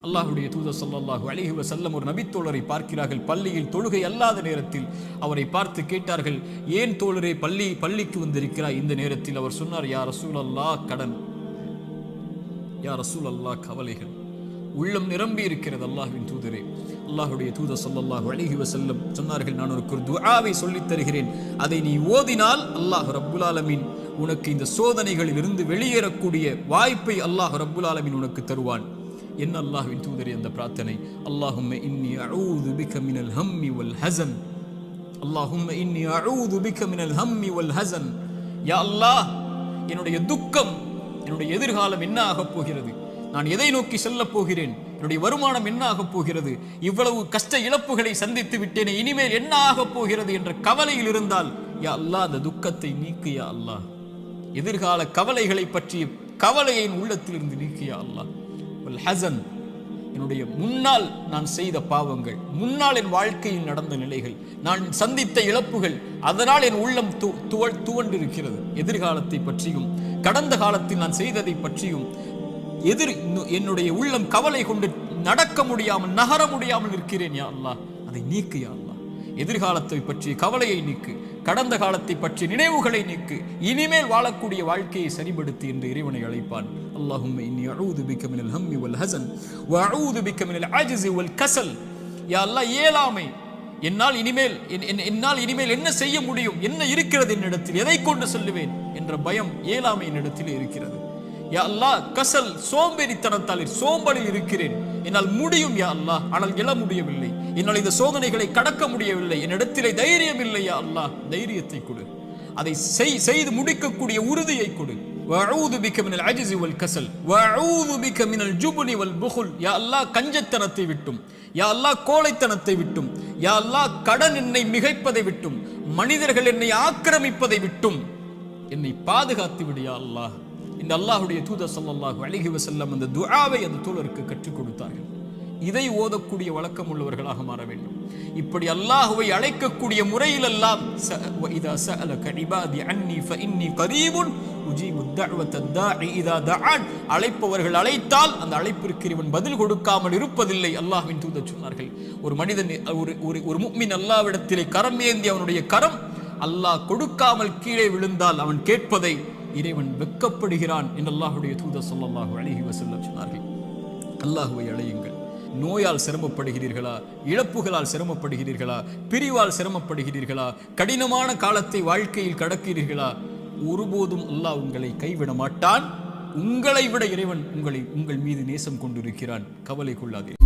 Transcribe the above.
அல்லாஹ்வுடைய தூதர் ஸல்லல்லாஹு அலைஹி வஸல்லம் ஒரு நபித்தோழரை பார்க்கிறார்கள். பள்ளியில் தொழுகை அல்லாத நேரத்தில் அவரை பார்த்து கேட்டார்கள், ஏன் தோழரே பள்ளிக்கு வந்திருக்கிறாய் இந்த நேரத்தில்? அவர் சொன்னார், யா ரசூலல்லாஹ், கடன், யா ரசூலல்லாஹ், கவலைகள். உள்ளம் நிரம்பி இருக்கிறது அல்லாஹ்வின் தூதரே. அல்லாஹ்வுடைய தூதர் ஸல்லல்லாஹு அலைஹி வஸல்லம் சொன்னார்கள், நான் ஒரு துஆவை சொல்லித் தருகிறேன், அதை நீ ஓதினால் அல்லாஹ் ரப்புல் ஆலமீன் உனக்கு இந்த சோதனைகளில் இருந்து வெளியேறக்கூடிய வாய்ப்பை அல்லாஹ் ரப்புல் ஆலமீன் உனக்கு தருவான். என்ன அல்லாஹ்வின் தூதரே அந்த பிரார்த்தனை? அல்லாஹும்ம இன்னி அஊது பிக மினல் ஹம்மி வல் ஹஸன், அல்லாஹும்ம இன்னி அஊது பிக மினல் ஹம்மி வல் ஹஸன். யா அல்லாஹ், என்னுடைய துக்கம், என்னுடைய எதிர்காலம் என்ன ஆகப் போகிறது, நான் எதை நோக்கி செல்லப் போகிறேன், என்னுடைய வருமானம் என்ன ஆகப் போகிறது, இவ்வளவு கஷ்ட இழப்புகளை சந்தித்து விட்டேனே, இனிமேல் என்ன ஆகப் போகிறது என்ற கவலையில் இருந்தால், யா அல்லாஹ், அந்த துக்கத்தை நீக்கு யா அல்லாஹ். எதிர்கால கவலைகளை பற்றிய கவலையை உள்ளத்திலிருந்து நீக்கு யா அல்லாஹ். வல் ஹஸன், என்னுடைய முன்னால் நான் செய்த பாவங்கள், முன்னால் என் வாழ்க்கையில் நடந்த நிலைகள், நான் சந்தித்த இழப்புகள், அதனால் என் உள்ளம் துவண்டிருக்கிறது. எதிர்காலத்தை பற்றியும் கடந்த காலத்தில் நான் செய்ததை பற்றியும் என்னுடைய உள்ளம் கவலை கொண்டு நடக்க முடியாமல், நகர முடியாமல் இருக்கிறேன் யா அல்லாஹ். அதை நீக்கு யா அல்லாஹ். எதிர்காலத்தை பற்றிய கவலையை நீக்கு, கடந்த காலத்தை பற்றிய நினைவுகளை நீக்கு, இனிமேல் வாழக்கூடிய வாழ்க்கையை சரிபடுத்து என்று இறைவனை அழைப்பான். அல்லாஹும்ம இன்னி அஊது பிக மினல் ஹம்மி வல் ஹஸன் வ அஊது பிக மினல் அஜ்ஸி வல் கஸல். யா அல்லாஹ், இயலாமை, என்னால் இனிமேல் என்ன செய்ய முடியும், என்ன இருக்கிறது என்னிடத்தில், எதை கொண்டு சொல்லுவேன் என்ற பயம் இயலாமை என்னிடத்தில் இருக்கிறது. யா அல்லாஹ், கசல், சோம்பேறித்தனத்தால் சோம்பலில் இருக்கிறேன், என்னால் முடியும் யா அல்லாஹ், ஆனால் எழ முடியவில்லை, என்னால் இந்த சோதனைகளை கடக்க முடியவில்லை, என்னிடத்திலே தைரியம் இல்லை யா அல்லாஹ், தைரியத்தை கொடு, அதை செய்து முடிக்கக்கூடிய உறுதியை கொடு. வஅஊது பிக மினல் அஜ்ஸி வல் கஸல் வஅஊது பிக மினல் ஜுப்னி வல் புகுல். யா அல்லாஹ், கஞ்சத்தனத்தை விட்டும், யா அல்லாஹ், கோழைத்தனத்தை விட்டும், யா அல்லாஹ், கடன் என்னை மிகைப்பதை விட்டும், மனிதர்கள் என்னை ஆக்கிரமிப்பதை விட்டும் என்னை பாதுகாத்து விடு யா அல்லாஹ். இந்த அல்லாஹ்வுடைய தூதர் ஸல்லல்லாஹு அலைஹி வஸல்லம் அந்த துஆவை அந்த தோழருக்கு கற்றுக் கொடுத்தார்கள். இதை ஓதக்கூடிய வழக்கம் உள்ளவர்களாக மாற வேண்டும். இப்படி அல்லாஹ்வை அழைக்கக்கூடிய முறையில் எல்லாம் இதா சஅலக இபாதி அன்னி ஃபஇன்னி கரீபுன் உஜீபு தஅவத தாஇ இதா தஆன். அழைப்பவர்கள் அழைத்தால் அந்த அழைப்பிற்கு இவன் பதில் கொடுக்காமல் இருப்பதில்லை. அல்லாஹ்வின் தூதர் சொன்னார்கள், ஒரு மனிதன், ஒரு முஃமின் அல்லாஹ்விடத்திலே கரம் ஏந்தி அவனுடைய கரம் அல்லாஹ் கொடுக்காமல் கீழே விழுந்தால் அவன் கேட்பதை இறைவன் வெட்கப்படுகிறான் என்று அல்லாஹ்வுடைய தூதர் ஸல்லல்லாஹு அலைஹி வஸல்லம் சொன்னார்கள். அல்லாஹ்வை அழையுங்கள். நோயால் சிரமப்படுகிறீர்களா, இழப்புகளால் சிரமப்படுகிறீர்களா, பிரிவால் சிரமப்படுகிறீர்களா, கடினமான காலத்தை வாழ்க்கையில் கடக்கிறீர்களா, ஒருபோதும் அல்லாஹ் உங்களை கைவிட மாட்டான். உங்களை விட இறைவன் உங்கள் மீது நேசம் கொண்டிருக்கிறான். கவலை கொள்ளாதீர்கள்.